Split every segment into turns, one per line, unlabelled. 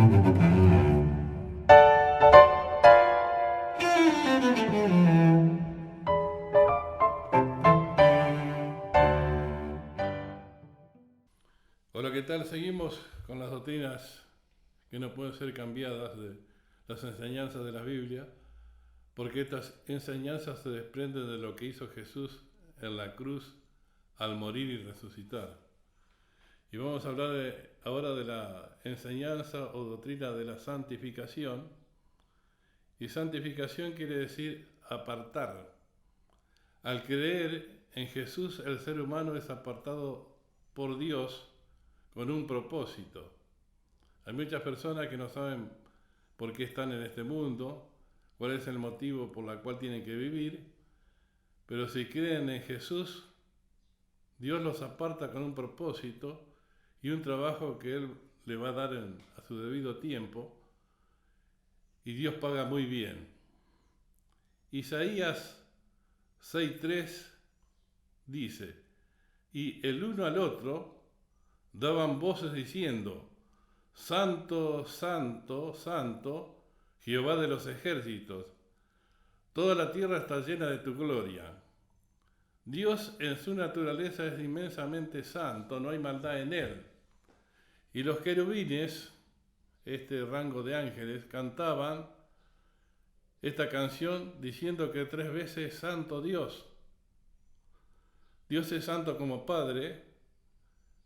Hola, ¿qué tal? Seguimos con las doctrinas que no pueden ser cambiadas de las enseñanzas de la Biblia, porque estas enseñanzas se desprenden de lo que hizo Jesús en la cruz al morir y resucitar. Y vamos a hablar ahora de la enseñanza o doctrina de la santificación. Y santificación quiere decir apartar. Al creer en Jesús, el ser humano es apartado por Dios con un propósito. Hay muchas personas que no saben por qué están en este mundo, cuál es el motivo por el cual tienen que vivir, pero si creen en Jesús, Dios los aparta con un propósito y un trabajo que Él le va a dar a su debido tiempo, y Dios paga muy bien. Isaías 6:3 dice: y el uno al otro daban voces diciendo: Santo, Santo, Santo, Jehová de los ejércitos, toda la tierra está llena de tu gloria. Dios en su naturaleza es inmensamente santo, no hay maldad en él. Y los querubines, este rango de ángeles, cantaban esta canción diciendo que 3 veces santo Dios. Dios es santo como Padre,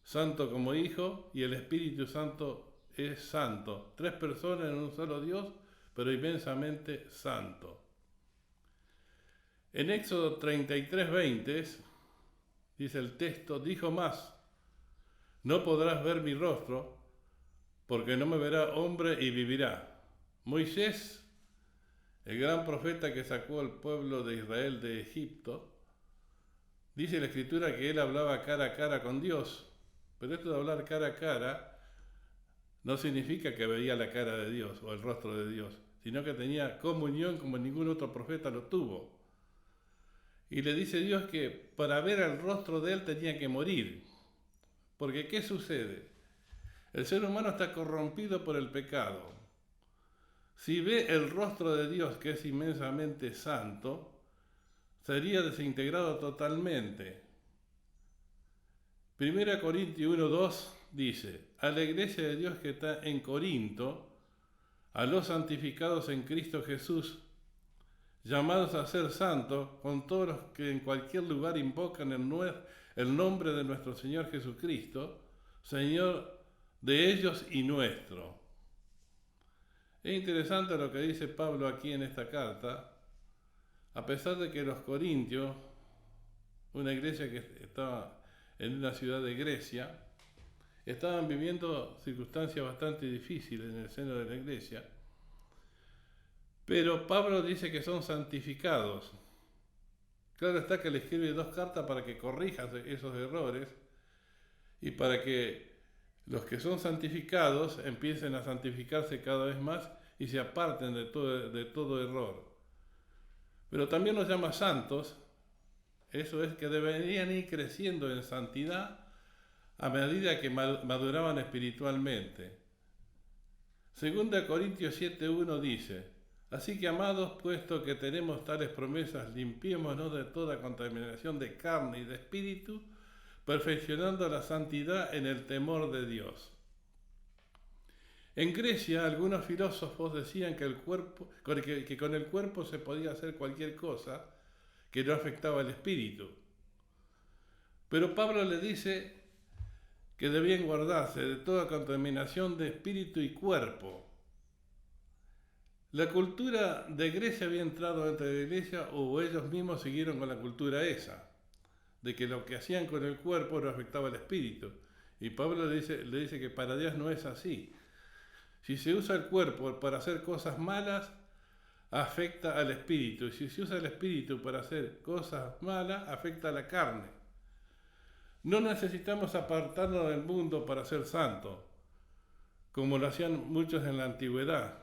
santo como Hijo, y el Espíritu Santo es santo. 3 personas en un solo Dios, pero inmensamente santo. En Éxodo 33:20 dice el texto: dijo más: no podrás ver mi rostro, porque no me verá hombre y vivirá. Moisés, el gran profeta que sacó al pueblo de Israel de Egipto, dice la Escritura que él hablaba cara a cara con Dios, pero esto de hablar cara a cara no significa que veía la cara de Dios o el rostro de Dios, sino que tenía comunión como ningún otro profeta lo tuvo. Y le dice Dios que para ver el rostro de él tenía que morir. Porque ¿qué sucede? El ser humano está corrompido por el pecado. Si ve el rostro de Dios, que es inmensamente santo, sería desintegrado totalmente. 1 Corintios 1:2 dice: a la iglesia de Dios que está en Corinto, a los santificados en Cristo Jesús, llamados a ser santos, con todos los que en cualquier lugar invocan el nombre de nuestro Señor Jesucristo, Señor de ellos y nuestro. Es interesante lo que dice Pablo aquí en esta carta, a pesar de que los corintios, una iglesia que estaba en una ciudad de Grecia, estaban viviendo circunstancias bastante difíciles en el seno de la iglesia, pero Pablo dice que son santificados. Claro está que le escribe 2 cartas para que corrija esos errores y para que los que son santificados empiecen a santificarse cada vez más y se aparten de todo error. Pero también los llama santos, eso es que deberían ir creciendo en santidad a medida que maduraban espiritualmente. 2 Corintios 7:1 dice: así que, amados, puesto que tenemos tales promesas, limpiémonos de toda contaminación de carne y de espíritu, perfeccionando la santidad en el temor de Dios. En Grecia, algunos filósofos decían que con el cuerpo se podía hacer cualquier cosa que no afectaba al espíritu. Pero Pablo le dice que debían guardarse de toda contaminación de espíritu y cuerpo. La cultura de Grecia había entrado dentro de la iglesia, o ellos mismos siguieron con la cultura esa, de que lo que hacían con el cuerpo no afectaba al espíritu. Y Pablo le dice que para Dios no es así. Si se usa el cuerpo para hacer cosas malas, afecta al espíritu. Y si se usa el espíritu para hacer cosas malas, afecta a la carne. No necesitamos apartarnos del mundo para ser santos, como lo hacían muchos en la antigüedad,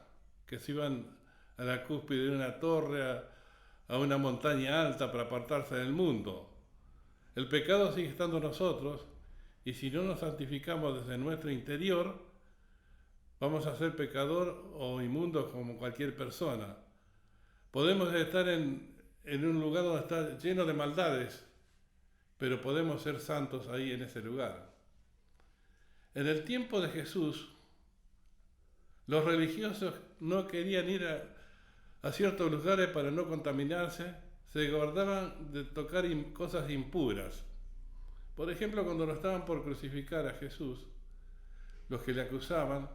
que se iban a la cúspide de una torre, a una montaña alta para apartarse del mundo. El pecado sigue estando en nosotros, y si no nos santificamos desde nuestro interior, Vamos a ser pecador o inmundos como cualquier persona. Podemos estar en un lugar donde está lleno de maldades, pero podemos ser santos ahí en ese lugar. En el tiempo de Jesús, los religiosos no querían ir a ciertos lugares para no contaminarse, se guardaban de tocar cosas impuras. Por ejemplo, cuando lo estaban por crucificar a Jesús, los que le acusaban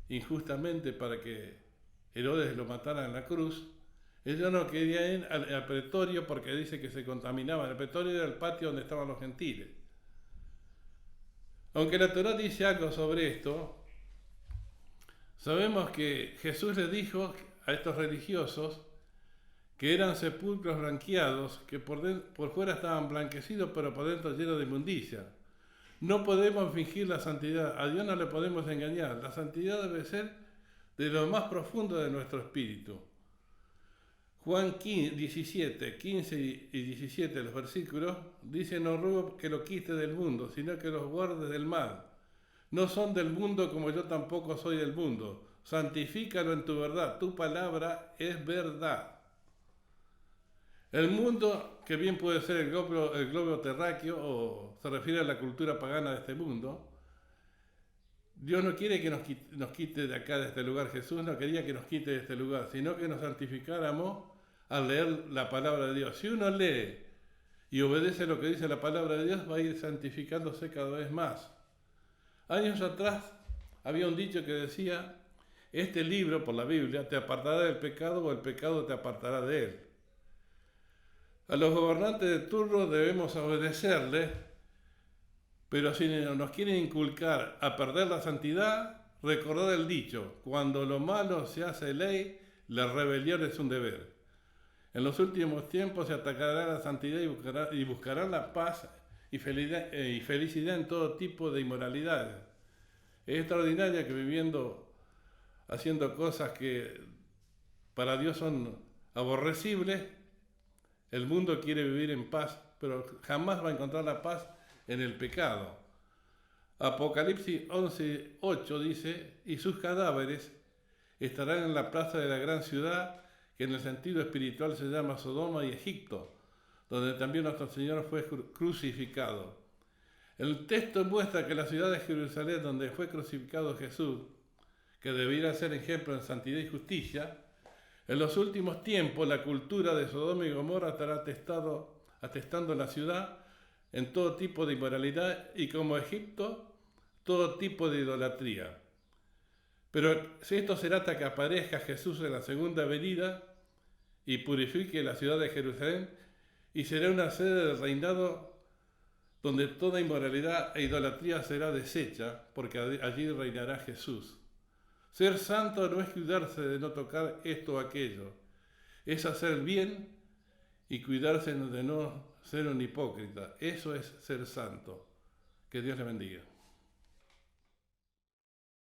injustamente para que Herodes lo matara en la cruz, ellos no querían ir al pretorio porque dice que se contaminaban. El pretorio era el patio donde estaban los gentiles. Aunque la Torá dice algo sobre esto, sabemos que Jesús les dijo a estos religiosos que eran sepulcros blanqueados, que por fuera estaban blanquecidos, pero por dentro llenos de inmundicia. No podemos fingir la santidad, a Dios no le podemos engañar. La santidad debe ser de lo más profundo de nuestro espíritu. Juan 17, 15 y 17, los versículos, dice: no ruego que lo quite del mundo, sino que los guarde del mal. No son del mundo como yo tampoco soy del mundo. Santifícalo en tu verdad, tu palabra es verdad. El mundo, que bien puede ser el globo terráqueo, o se refiere a la cultura pagana de este mundo, Dios no quiere que nos quite de acá, de este lugar. Jesús no quería que nos quite de este lugar, sino que nos santificáramos al leer la palabra de Dios. Si uno lee y obedece lo que dice la palabra de Dios, va a ir santificándose cada vez más. Años atrás había un dicho que decía: este libro, por la Biblia, te apartará del pecado o el pecado te apartará de él. A los gobernantes de turno debemos obedecerles, pero si nos quieren inculcar a perder la santidad, recordad el dicho: cuando lo malo se hace ley, la rebelión es un deber. En los últimos tiempos se atacará la santidad y buscarán la paz y felicidad en todo tipo de inmoralidades. Es extraordinario que haciendo cosas que para Dios son aborrecibles, el mundo quiere vivir en paz, pero jamás va a encontrar la paz en el pecado. Apocalipsis 11:8 dice: y sus cadáveres estarán en la plaza de la gran ciudad, que en el sentido espiritual se llama Sodoma y Egipto, donde también nuestro Señor fue crucificado. El texto muestra que la ciudad de Jerusalén, donde fue crucificado Jesús, que debiera ser ejemplo en santidad y justicia, en los últimos tiempos la cultura de Sodoma y Gomorra estará atestando la ciudad en todo tipo de inmoralidad, y como Egipto, todo tipo de idolatría. Pero si esto será hasta que aparezca Jesús en la segunda venida y purifique la ciudad de Jerusalén, y será una sede del reinado donde toda inmoralidad e idolatría será deshecha, porque allí reinará Jesús. Ser santo no es cuidarse de no tocar esto o aquello, es hacer bien y cuidarse de no ser un hipócrita. Eso es ser santo. Que Dios le bendiga.